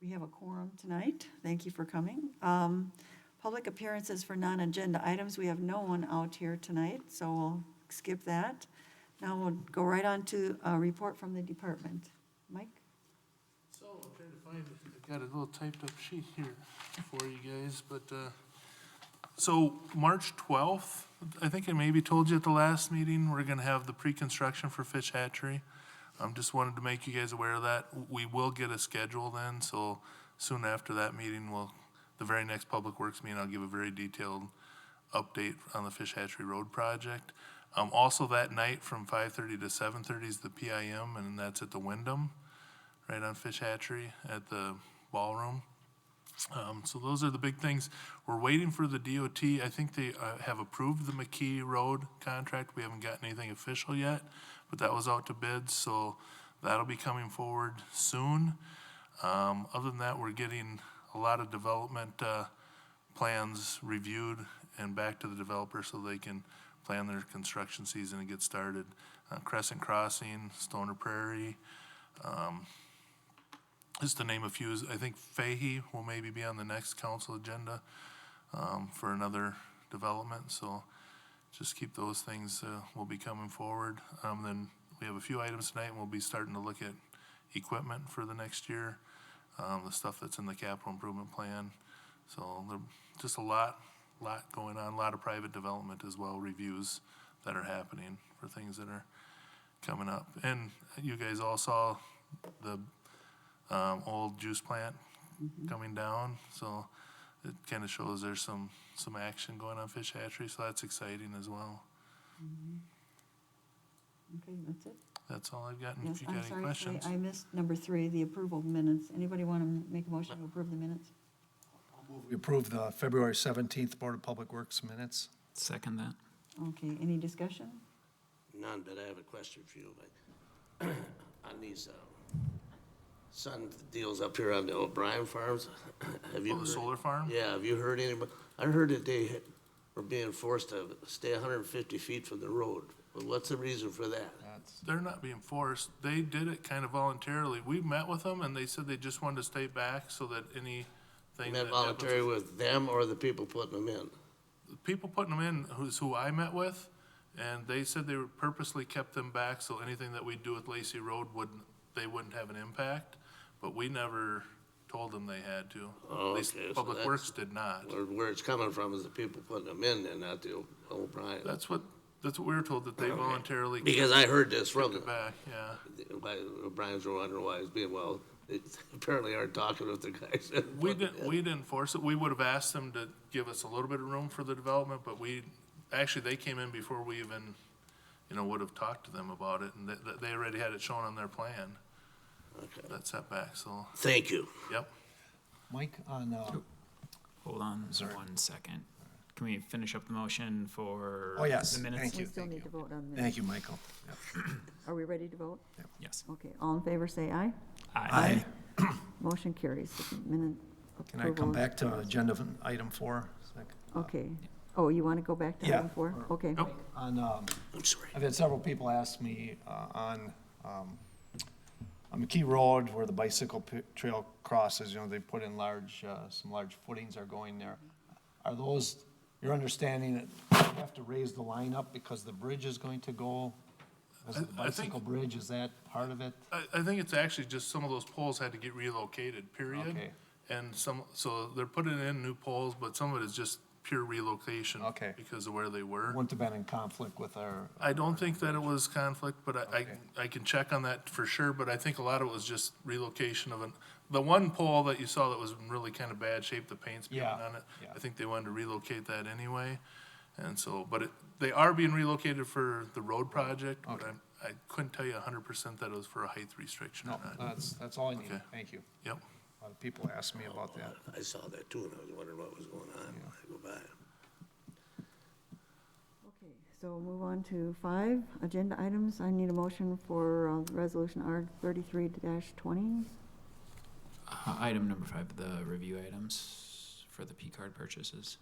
We have a quorum tonight. Thank you for coming. Public appearances for non-agenda items. We have no one out here tonight, so we'll skip that. Now we'll go right on to a report from the department. Mike? So I'm trying to find, I got a little typed up sheet here for you guys, but, so March 12th, I think I maybe told you at the last meeting, we're gonna have the pre-construction for Fish Hatchery. Just wanted to make you guys aware of that. We will get a schedule then, so soon after that meeting, the very next Public Works meeting, I'll give a very detailed update on the Fish Hatchery Road project. Also that night from 5:30 to 7:30 is the PIM, and that's at the Wyndham, right on Fish Hatchery at the ballroom. So those are the big things. We're waiting for the DOT. I think they have approved the McKee Road contract. We haven't gotten anything official yet, but that was out to bids, so that'll be coming forward soon. Other than that, we're getting a lot of development plans reviewed and back to the developer so they can plan their construction season and get started. Crescent Crossing, Stoner Prairie, just to name a few. I think Fahey will maybe be on the next council agenda for another development, so just keep those things, will be coming forward. Then we have a few items tonight, and we'll be starting to look at equipment for the next year, the stuff that's in the capital improvement plan. So there just a lot going on, a lot of private development as well, reviews that are happening for things that are coming up. And you guys all saw the old juice plant coming down, so it kind of shows there's some action going on Fish Hatchery, so that's exciting as well. Okay, that's it? That's all I've got. And Yes, if you I'm got any sorry, questions. I missed number 3, the approval of minutes. Anybody want to make a motion to approve the minutes? We approve the February 17th Board of Public Works minutes. Second that. Okay, any discussion? None, but I have a question for you, Mike. On these sun deals up here on the O'Brien Farms, have you Oh, the heard- solar farm? Yeah, have you heard anybody? I heard that they were being forced to stay 150 feet from the road. But what's the reason for that? They're not being forced. They did it kind of voluntarily. We met with them and they said they just wanted to stay back so that anything Meant that voluntary happens. with them or the people putting them in? The people putting them in, who I met with, and they said they purposely kept them back so anything that we do with Lacey Road they wouldn't have an impact, but we never told them they had to. Oh, At least okay, so Public that's- Works did not. Where it's coming from is the people putting them in and not the O'Brien. That's what we were told, that they Okay. voluntarily Because I heard this from kept it back, yeah. O'Brien's were wondering why it's being, well, they apparently aren't talking with the guys. that We put it in. didn't force it. We would have asked them to give us a little bit of room for the development, but actually, they came in before we even, would have talked to them about it, and they already had it shown on their plan, Okay. that setback, so, Thank you. yep. Mike, on, Hold on Sorry. 1 second. Can we finish up the motion for Oh, yes. the minutes? Thank We you, still thank need to you. vote on the minutes. Thank you, Michael. Yep. Are we ready to vote? Yes. Okay, all in favor, say aye. Aye. Motion carries. The minute Can I come approval- back to agenda item 4? Okay. Oh, you want to go back to Yeah. item 4? Okay. Nope. On, I'm sorry. I've had several people ask me on McKee Road where the bicycle trail crosses, they put in some large footings are going there. Are those, your understanding that you have to raise the line up because the bridge is going to go? Because of the I think- bicycle bridge, is that part of it? I think it's actually just some of those poles had to get relocated, period. Okay. And so they're putting in new poles, but some of it is just pure relocation. Okay. Because of where they were. Wouldn't have been in conflict with our. I don't think that it was conflict, but Okay. I can check on that for sure, but I think a lot of it was just relocation of the one pole that you saw that was in really kind of bad shape, the paint's peeling Yeah, on it. yeah. I think they wanted to relocate that anyway, and so, but they are being relocated for the road project, but Okay. I couldn't tell you 100% that it was for a height restriction or No, not. that's all I need. Okay. Thank you. Yep. A lot of people ask me about that. I saw that too, and I was wondering what was going on when I go by. Okay, so we'll move on to 5, agenda items. I need a motion for resolution R33-20. Item number 5, the review items for the P-card purchases.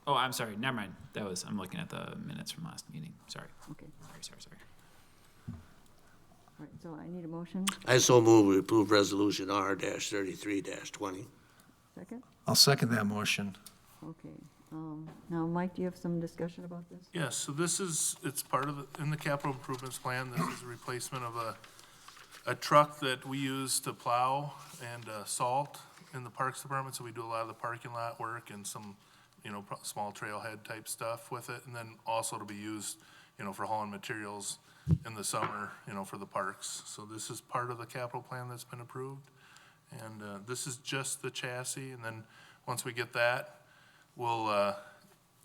Oh, I'm sorry, never mind. I'm looking at the minutes from last meeting. Sorry. Okay. Sorry. Right, so I need a motion, I so move we approve resolution R-33-20. second? I'll second that motion. Okay, now, Mike, do you have some discussion about this? Yes, so it's part of, in the capital improvements plan, this is a replacement of a truck that we use to plow and salt in the Parks Department, so we do a lot of the parking lot work and some, small trailhead type stuff with it, and then also to be used, for hauling materials in the summer, for the parks. So this is part of the capital plan that's been approved, and this is just the chassis, and then, once we get that, we'll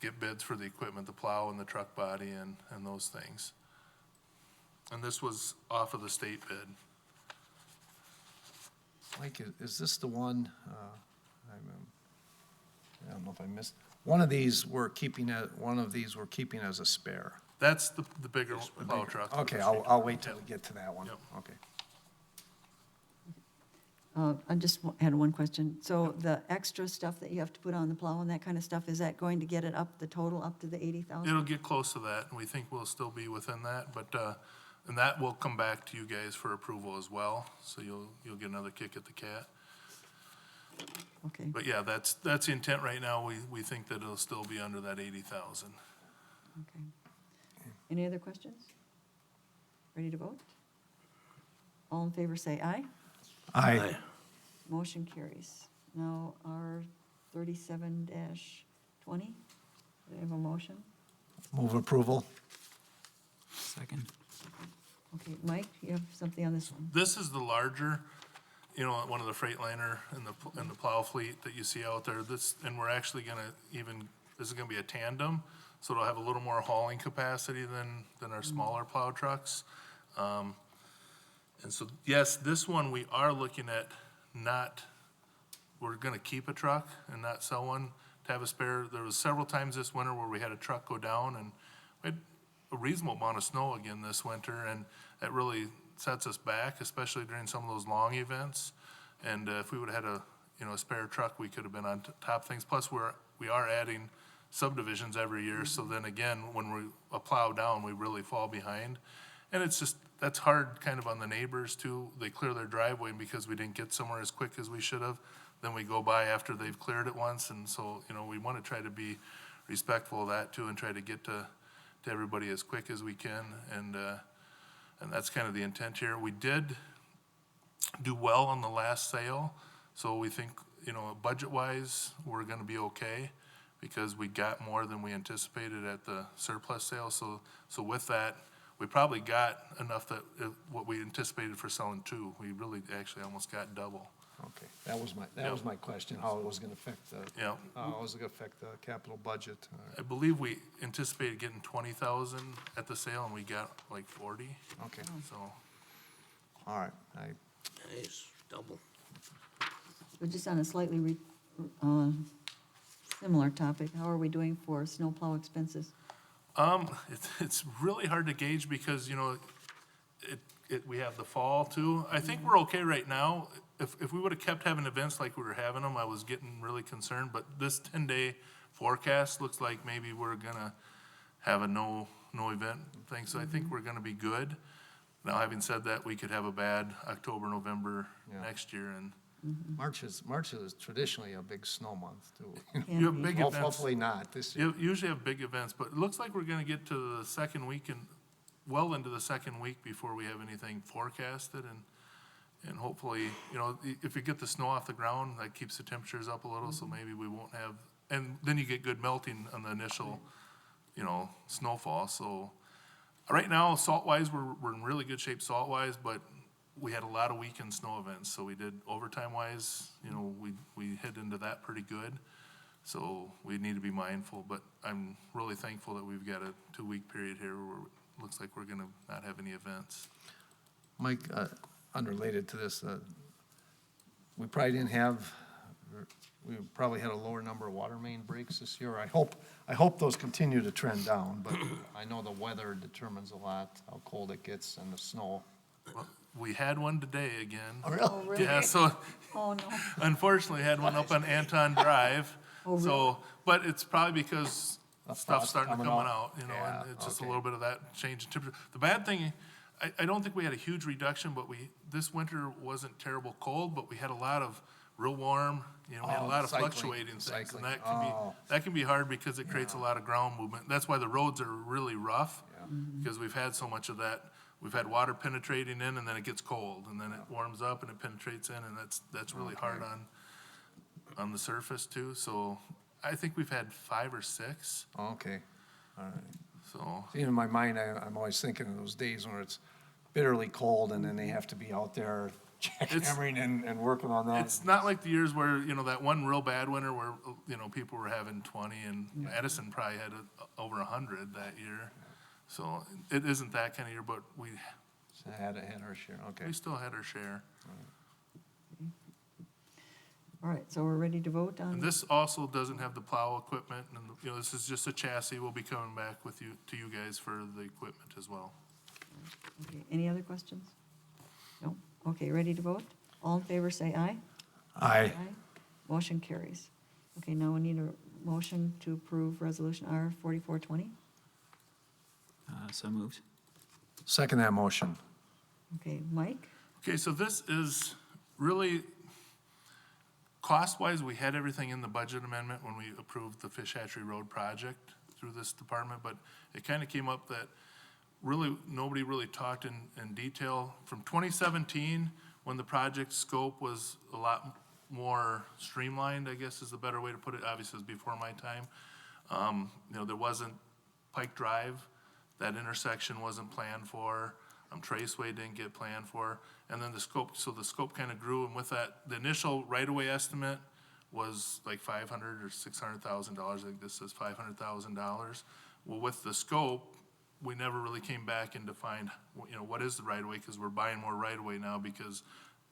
get bids for the equipment, the plow and the truck body and those things. And this was off of the state bid. Mike, is this the one, I don't know if I missed, one of these we're keeping as a spare. That's the bigger plow truck. Okay, I'll wait till we get to that one. Yep. Okay. I just had one question. So the extra stuff that you have to put on the plow and that kind of stuff, is that going to get it up, the total up to the 80,000? It'll get close to that, and we think we'll still be within that, but, and that will come back to you guys for approval as well, so you'll get another kick at the cat. Okay, But yeah, that's the intent right now. We think that it'll still be under that 80,000. okay. Any other questions? Ready to vote? All in favor say aye. Aye. Motion carries. Now, our 37-20, do I have a motion? Move approval. Second. Okay, Mike, you have something on this one? This is the larger, one of the Freightliner and the plow fleet that you see out there. And we're actually this is gonna be a tandem, so it'll have a little more hauling capacity than our smaller plow trucks. And so, yes, this one we are looking at we're gonna keep a truck and not sell one to have a spare. There was several times this winter where we had a truck go down, and we had a reasonable amount of snow again this winter, and that really sets us back, especially during some of those long events. And if we would've had a spare truck, we could have been on top of things. Plus, we are adding subdivisions every year, so then again, when we plow down, we really fall behind. And that's hard kind of on the neighbors too. They clear their driveway, and because we didn't get somewhere as quick as we should have, then we go by after they've cleared it once. And so, we want to try to be respectful of that too, and try to get to everybody as quick as we can. And that's kind of the intent here. We did do well on the last sale, so we think, budget-wise, we're gonna be okay, because we got more than we anticipated at the surplus sale. So with that, we probably got enough that what we anticipated for selling two. We really actually almost got double. Okay, that was my question, how it was gonna affect Yeah. how it was gonna affect the capital budget. I believe we anticipated getting 20,000 at the sale, and we got like 40, Okay, so. all right, Nice, double. So just on a slightly similar topic, how are we doing for snowplow expenses? It's really hard to gauge because, we have the fall too. I think we're okay right now. If we would've kept having events like we were having them, I was getting really concerned, but this 10-day forecast looks like maybe we're gonna have a no event thing, so I think we're gonna be good. Now, having said that, we could have a bad October, November Yeah. next year, and March is traditionally a big snow month too. you have big events. Hopefully not this year. You usually have big events, but it looks like we're gonna get to the second week and well into the second week before we have anything forecasted, and hopefully, if we get the snow off the ground, that keeps the temperatures up a little, so maybe we won't have, and then you get good melting on the initial, snowfall. So right now, salt-wise, we're in really good shape salt-wise, but we had a lot of weekend snow events, so we did overtime-wise, we hit into that pretty good. So we need to be mindful, but I'm really thankful that we've got a 2-week period here where it looks like we're gonna not have any events. Mike, unrelated to this, we probably had a lower number of water main breaks this year. I hope those continue to trend down, but I know the weather determines a lot, how cold it gets and the snow. Well, we had one today again. Oh, really? Oh, really? Yeah, so Oh, no. unfortunately, had one up on Anton Drive. Oh, really? So, but it's probably because Stuff's stuff's starting to coming come out. out, Yeah, and it's just a okay. little bit of that change in temperature. The bad thing, I don't think we had a huge reduction, but this winter wasn't terrible cold, but we had a lot of real warm, we had a lot of cycling, fluctuating things. cycling. And Oh. that can be hard because it creates a lot of ground movement. That's why the roads are really rough, because we've had so much of that. We've had water penetrating in, and then it gets cold, and then it warms up and it penetrates in, and that's really hard on the surface too. So I think we've had 5 or 6, Okay, all right. so. See, in my mind, I'm always thinking of those days when it's bitterly cold and then they have to be out there jackhammering and working on that. It's not like the years where, that one real bad winter where, people were having 20, and Edison probably had over 100 that year. So it isn't that kind of year, but we Had our share, okay. still had our share. All right, so we're ready to vote And on, this also doesn't have the plow equipment, and, this is just a chassis. We'll be coming back to you guys for the equipment as well. okay, any other questions? No? Okay, ready to vote? All in favor, say aye. Aye. Motion carries. Okay, now we need a motion to approve Resolution R 4420. So moved. Second that motion. Okay, Mike? Okay, so this is really, cost-wise, we had everything in the budget amendment when we approved the Fish Hatchery Road project through this department, but it kind of came up that really, nobody really talked in detail. From 2017, when the project scope was a lot more streamlined, I guess is the better way to put it. Obviously, it was before my time. There wasn't Pike Drive. That intersection wasn't planned for. Traceway didn't get planned for. And then the scope kind of grew, and with that, the initial right-of-way estimate was like $500,000 or $600,000. I think this says $500,000. Well, with the scope, we never really came back and defined, what is the right-of-way, because we're buying more right-of-way now, because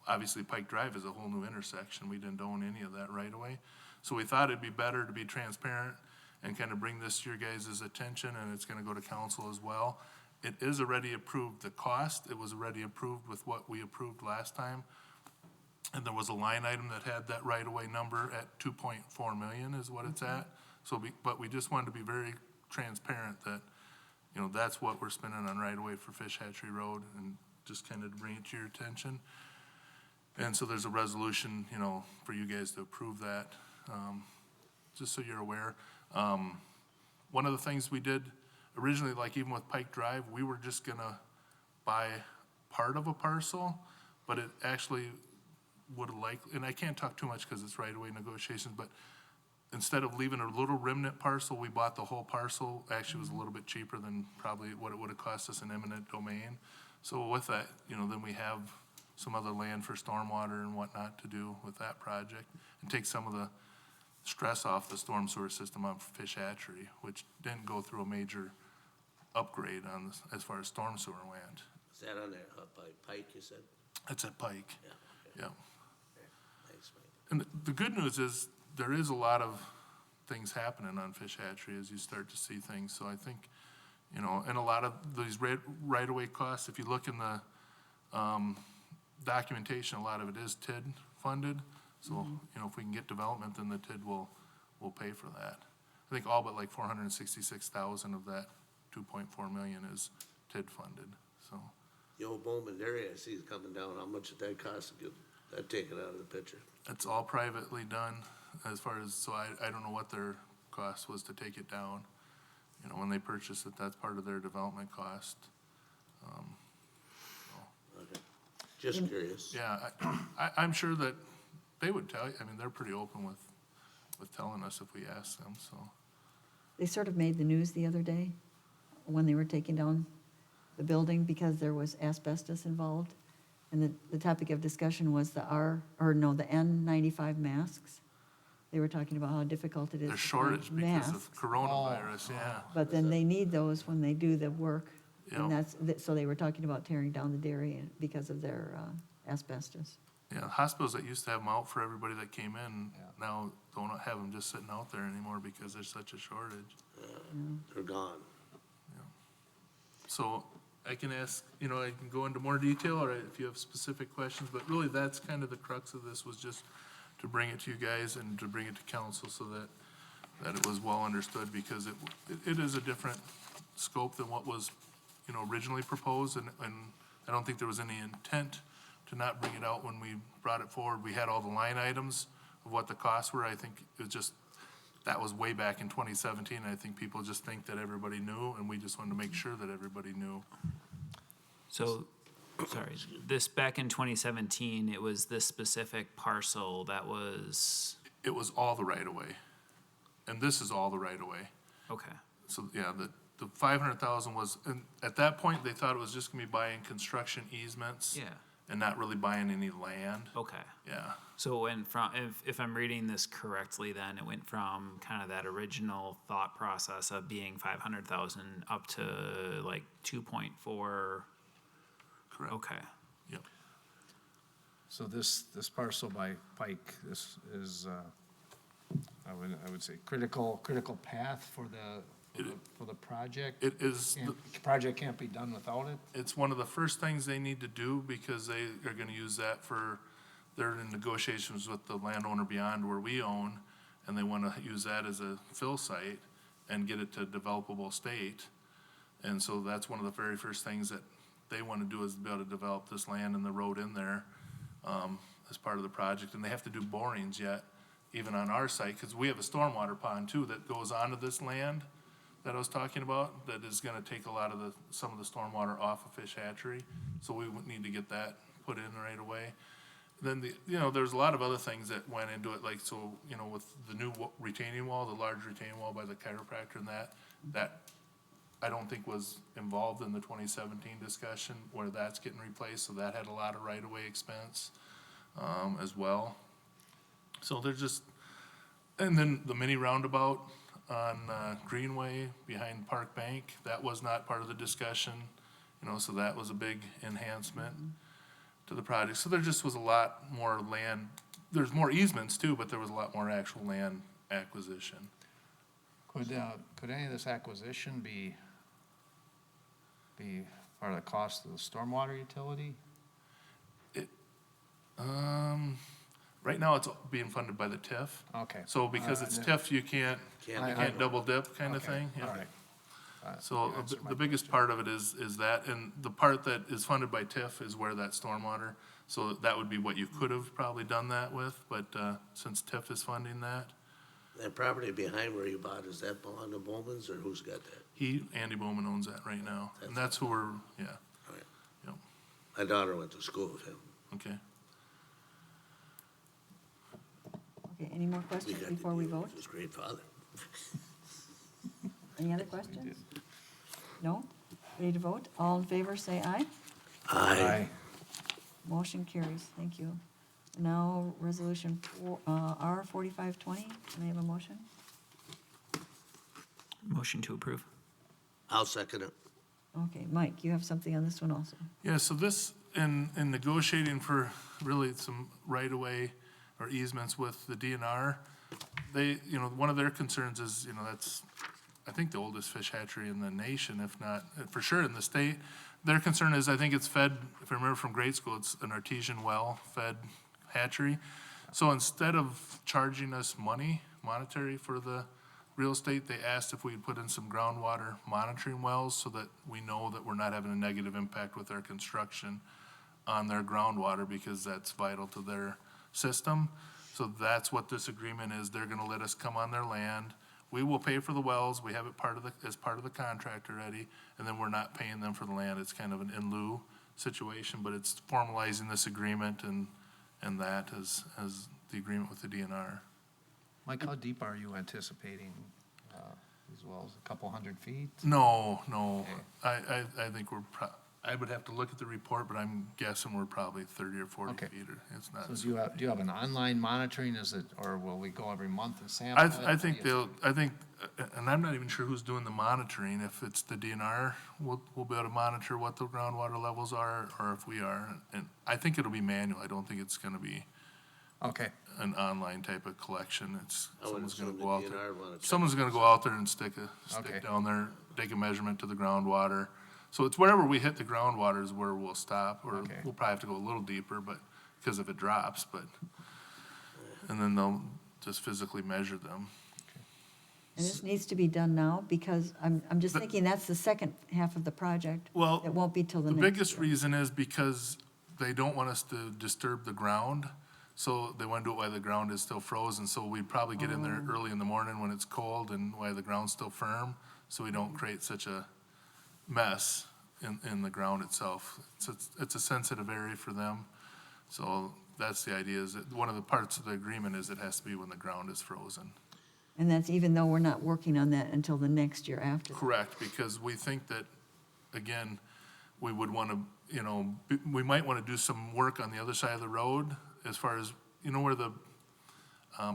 obviously Pike Drive is a whole new intersection. We didn't own any of that right-of-way. So we thought it'd be better to be transparent and kind of bring this to your guys' attention, and it's gonna go to council as well. It is already approved, the cost, it was already approved with what we approved last time. And there was a line item that had that right-of-way number at 2.4 million is what it's at. But we just wanted to be very transparent that, that's what we're spending on right-of-way for Fish Hatchery Road, and just kind of to bring it to your attention. And so there's a resolution, for you guys to approve that, just so you're aware. One of the things we did originally, like even with Pike Drive, we were just gonna buy part of a parcel, but it actually would and I can't talk too much because it's right-of-way negotiations, but instead of leaving a little remnant parcel, we bought the whole parcel. Actually, it was a little bit cheaper than probably what it would have cost us in eminent domain. So with that, then we have some other land for stormwater and whatnot to do with that project, and take some of the stress off the storm sewer system on Fish Hatchery, which didn't go through a major upgrade on this, as far as storm sewer went. Is that on there, by Pike, you said? It's at Pike, Yeah, okay. yeah. Okay. Thanks, Mike. And the good news is, there is a lot of things happening on Fish Hatchery as you start to see things. So I think, and a lot of these right-of-way costs, if you look in the documentation, a lot of it is TID funded. So, if we can get development, then the TID will pay for that. I think all but like 466,000 of that 2.4 million is TID funded, so. The old Bowman area, I see is coming down. How much did that cost to get that taken out of the picture? It's all privately done as far as, so I don't know what their cost was to take it down. When they purchased it, that's part of their development cost. Okay. Just curious. Yeah, I'm sure that they would tell you, they're pretty open with telling us if we ask them, so. They sort of made the news the other day when they were taking down the building because there was asbestos involved. And the topic of discussion was the N95 masks. They were talking about how difficult it is There's to shortage find because masks. of coronavirus, yeah. But then they need those when they do the work. And Yeah. so they were talking about tearing down the dairy because of their asbestos. Yeah, hospitals that used to have them out for everybody that came in, Yeah. now don't have them just sitting out there anymore because there's such a shortage. They're gone. So I can ask, I can go into more detail, or if you have specific questions, but really that's kind of the crux of this, was just to bring it to you guys and to bring it to council so that it was well understood, because it is a different scope than what was, you know, originally proposed, and I don't think there was any intent to not bring it out when we brought it forward. We had all the line items of what the costs were. I think it was just, that was way back in 2017. I think people just think that everybody knew, and we just wanted to make sure that everybody knew. So, sorry, this back in 2017, it was this specific parcel that was, It was all the right-of-way, and this is all the right-of-way. okay, So, yeah, the 500,000 was, and at that point, they thought it was just gonna be buying construction easements. yeah, And not really buying any land, okay. yeah. So it went from, if I'm reading this correctly, then it went from kind of that original thought process of being 500,000 up to like 2.4, Correct. okay. Yep. So this parcel by Pike, this is, I would say critical path for the project? It is, Project can't be done without it? it's one of the first things they need to do because they are gonna use that for, they're in negotiations with the landowner beyond where we own, and they wanna use that as a fill site and get it to developable state. And so that's one of the very first things that they wanna do is be able to develop this land and the road in there, as part of the project. And they have to do borings yet, even on our site, cause we have a stormwater pond too that goes onto this land that I was talking about, that is gonna take a lot of some of the stormwater off of Fish Hatchery, so we would need to get that put in right away. Then there's a lot of other things that went into it, like, so, with the new retaining wall, the large retaining wall by the chiropractor and that I don't think was involved in the 2017 discussion, where that's getting replaced, so that had a lot of right-of-way expense, as well. So they're just, and then the mini roundabout on Greenway behind Park Bank, that was not part of the discussion, so that was a big enhancement to the project. So there just was a lot more land, there's more easements too, but there was a lot more actual land acquisition. Could any of this acquisition be part of the cost of the stormwater utility? Right now, it's being funded by the TIF. Okay. So because it's TIF, you can't double dip kind of Okay, thing. all right. So You answered my the biggest part of it is that, and the part that is funded by TIF is where that stormwater, so that would be what you could have probably done that with, but since TIF is funding that, That property behind where you bought, does that belong to Bowman's, or who's got that? Andy Bowman owns that right now, and that's who we're, yeah, All right. yep, My daughter went to school with him. okay. Okay, any more We questions got the before we deal vote? with his great father. Any other questions? No? Ready to vote? All in favor, say aye. Aye. Motion carries, thank you. Now, resolution R 4520, can I have a motion? Motion to approve. I'll second it. Okay, Mike, you have something on this one also? Yeah, so this, in negotiating for really some right-of-way or easements with the DNR, they, one of their concerns is, that's, I think, the oldest fish hatchery in the nation, if not, for sure in the state. Their concern is, I think it's fed, if I remember from grade school, it's an artesian well-fed hatchery. So instead of charging us monetary for the real estate, they asked if we could put in some groundwater monitoring wells so that we know that we're not having a negative impact with our construction on their groundwater, because that's vital to their system. So that's what this agreement is. They're gonna let us come on their land. We will pay for the wells. We have it as part of the contract already, and then we're not paying them for the land. It's kind of an in lieu situation, but it's formalizing this agreement and that as the agreement with the DNR. Mike, how deep are you anticipating these wells? A couple 100 feet? No. Okay. I think I would have to look at the report, but I'm guessing we're probably 30 or 40 Okay. feet, or it's not. So do you have an online monitoring, or will we go every month and sample it? I think and I'm not even sure who's doing the monitoring. If it's the DNR, we'll be able to monitor what the groundwater levels are, or if we are. And I think it'll be manual. I don't think it's gonna be Okay, an online type of collection. It's, I would someone's gonna assume go out the there. DNR wanna check. Someone's gonna go out there and Okay. stick down there, take a measurement to the groundwater. So it's wherever we hit the groundwater is where we'll stop, or Okay. we'll probably have to go a little deeper, but, because if it drops, and then they'll just physically measure them. And this needs to be done now, because I'm just thinking that's the second half of the project. Well, It won't be till the the next biggest year. reason is because they don't want us to disturb the ground. So they want to do it while the ground is still frozen. So we probably get in there early in the morning when it's cold and while the ground's still firm, so we don't create such a mess in the ground itself. It's a sensitive area for them. So that's the idea, is that one of the parts of the agreement is it has to be when the ground is frozen. And that's even though we're not working on that until the next year after. Correct, because we think that, again, we would want to, we might want to do some work on the other side of the road as far as, where the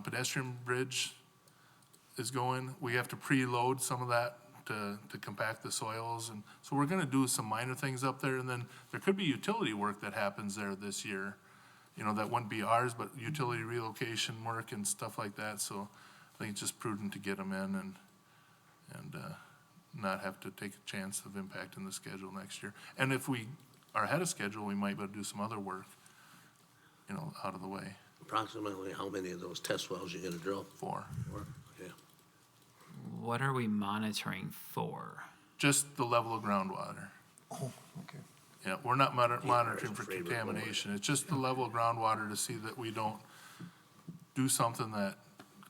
pedestrian bridge is going. We have to preload some of that to compact the soils. And so we're going to do some minor things up there. And then there could be utility work that happens there this year. That wouldn't be ours, but utility relocation work and stuff like that. So I think it's just prudent to get them in and not have to take a chance of impacting the schedule next year. And if we are ahead of schedule, we might be able to do some other work, out of the way. Approximately how many of those test wells you gonna drill? 4. Or, okay. What are we monitoring for? Just the level of groundwater. Oh, okay. Yeah, we're not monitoring for afraid we're contamination. It's just the level of groundwater to see that we don't do something that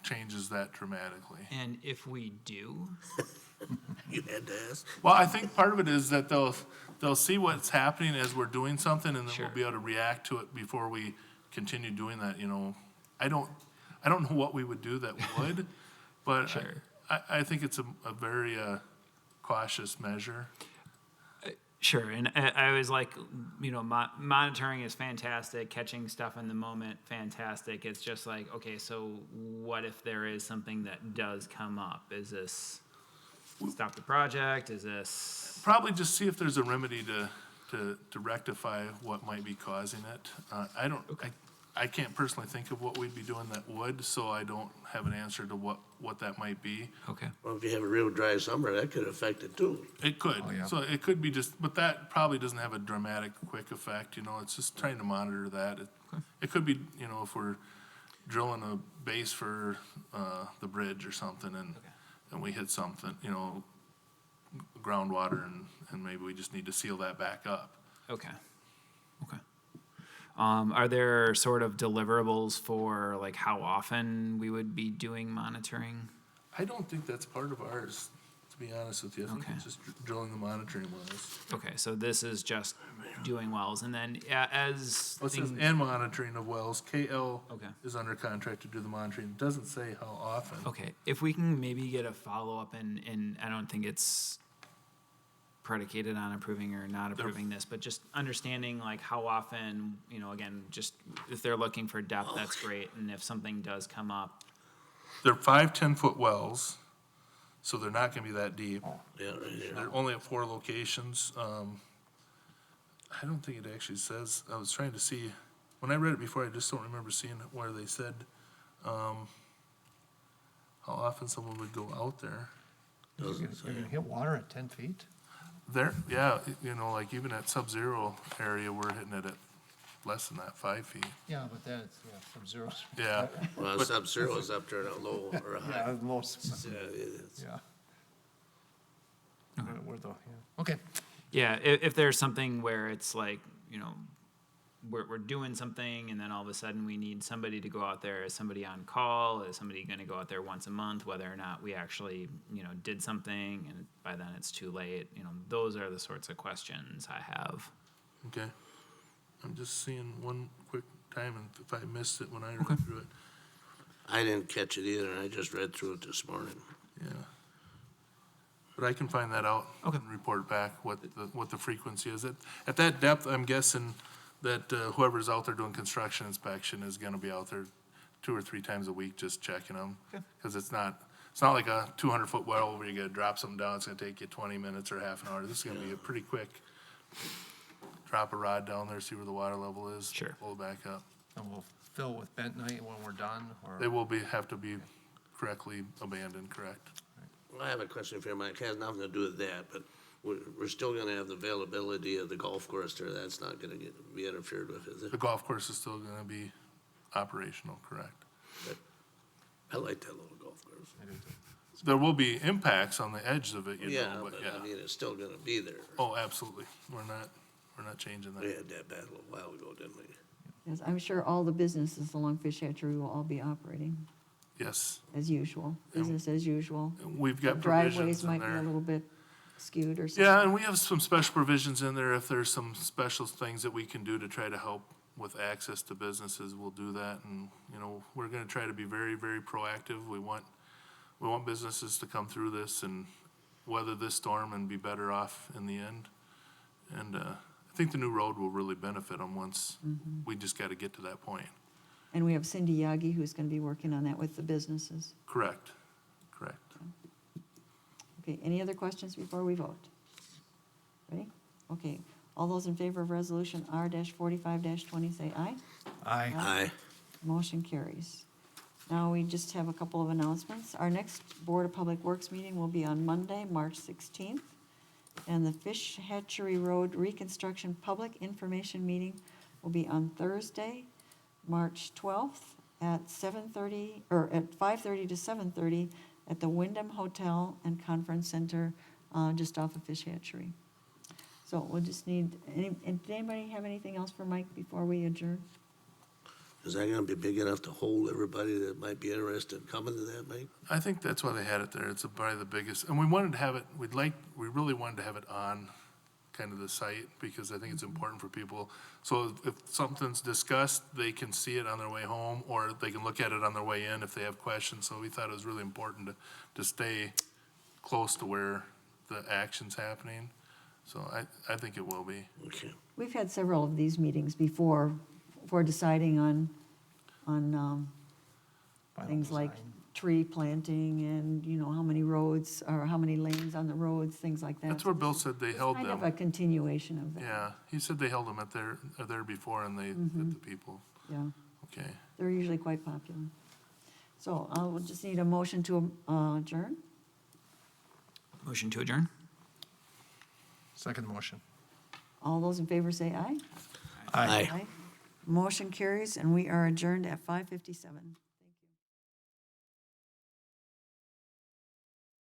changes that dramatically. And if we do, You had to ask? Well, I think part of it is that they'll see what's happening as we're doing something, and then Sure. we'll be able to react to it before we continue doing that, I don't know what we would do that would, but Sure. I think it's a very cautious measure. sure. And I was like, monitoring is fantastic, catching stuff in the moment, fantastic. It's just like, okay, so what if there is something that does come up? Is this stop the project? Is this? Probably just see if there's a remedy to rectify what might be causing it. I can't personally think of what we'd be doing that would, so I don't have an answer to what that might be. Okay. Well, if you have a real dry summer, that could affect it too. It could, Oh, yeah. so it could be but that probably doesn't have a dramatic, quick effect, it's just trying to monitor that. It could be, if we're drilling a base for, the bridge or something and we hit something, groundwater and maybe we just need to seal that back up. Okay. Okay. Are there sort of deliverables for like how often we would be doing monitoring? I don't think that's part of ours, to be honest with you. I think Okay. it's just drilling the monitoring wells. Okay, so this is just doing wells, and then as Well, it says, things, and monitoring of wells. KL Okay. is under contract to do the monitoring. It doesn't say how often. okay, if we can maybe get a follow-up, and I don't think it's predicated on approving or not approving this, but just understanding like how often, again, just if they're looking for depth, that's great, and if something does come up, They're 5 10-foot wells, so they're not gonna be that deep. Yeah, right here. They're only at 4 locations. I don't think it actually says, I was trying to see, when I read it before, I just don't remember seeing where they said, how often someone would go out there. You're gonna hit water at 10 feet? There, yeah, like even at sub-zero area, we're hitting it at less than that, 5 feet. Yeah, but that's, sub-zero. Yeah, Well, sub-zero is up there at a low or a high. Yeah, most, Yeah, it's- yeah. Okay. yeah, if there's something where it's like, we're doing something, and then all of a sudden we need somebody to go out there. Is somebody on call? Is somebody gonna go out there once a month? Whether or not we actually, did something, and by then it's too late, those are the sorts of questions I have. okay. I'm just seeing one quick time, and if I missed it when I read through it, I didn't catch it either, and I just read through it this morning. yeah. But I can find that out. Okay. And report back what the frequency is. At that depth, I'm guessing that whoever's out there doing construction inspection is gonna be out there 2 or 3 times a week just checking them. Okay. Cause it's not like a 200-foot well where you gotta drop something down, it's gonna take you 20 minutes or half an hour. This is gonna be a pretty quick, drop a rod down there, see where the water level is. Sure. Pull it back up. And we'll fill with bentonite when we're done, or? They will have to be correctly abandoned, correct? Well, I have a question for you, Mike. It has nothing to do with that, but we're still gonna have the availability of the golf course there. That's not gonna be interfered with, is it? The golf course is still gonna be operational, correct? I like that little golf course. I do too. there will be impacts on the edge of it, you Yeah, know, but but yeah. I mean, it's still gonna be there. Oh, absolutely. We're not changing We that. had that battle a while ago, didn't we? Yes, I'm sure all the businesses along Fish Hatchery will all be operating Yes, as usual, business as usual. we've got Driveways provisions in might be a there. little bit skewed or something. Yeah, and we have some special provisions in there. If there's some special things that we can do to try to help with access to businesses, we'll do that. And, you know, we're gonna try to be very, very proactive. We want businesses to come through this and weather this storm and be better off in the end. And, I think the new road will really benefit them once, we just gotta get to that point. And we have Cindy Yagi, who's going to be working on that with the businesses. Correct. Okay, any other questions before we vote? Ready? Okay, all those in favor of resolution R-45-20, say aye. Aye. Aye. Motion carries. Now, we just have a couple of announcements. Our next Board of Public Works meeting will be on Monday, March 16th. And the Fish Hatchery Road Reconstruction Public Information Meeting will be on Thursday, March 12th at 7:30, or at 5:30 to 7:30 at the Wyndham Hotel and Conference Center, just off of Fish Hatchery. So we'll just need, did anybody have anything else for Mike before we adjourn? Is that gonna be big enough to hold everybody that might be interested in coming to that, Mike? I think that's why they had it there. It's probably the biggest, and we wanted to have it, we really wanted to have it on kind of the site because I think it's important for people. So if something's discussed, they can see it on their way home or they can look at it on their way in if they have questions. So we thought it was really important to stay close to where the action's happening. So I think it will be. Okay. We've had several of these meetings before for deciding on Final things like design. tree planting and, you know, how many roads or how many lanes on the roads, things like that. That's where Bill said they It's held kind of a them. continuation of that. Yeah, he said they held them at there before and they, at the people. Yeah, Okay. they're usually quite popular. So I'll just need a motion to adjourn. Motion to adjourn? Second motion. All those in favor say aye. Aye. Motion carries, and we are adjourned at 5:57.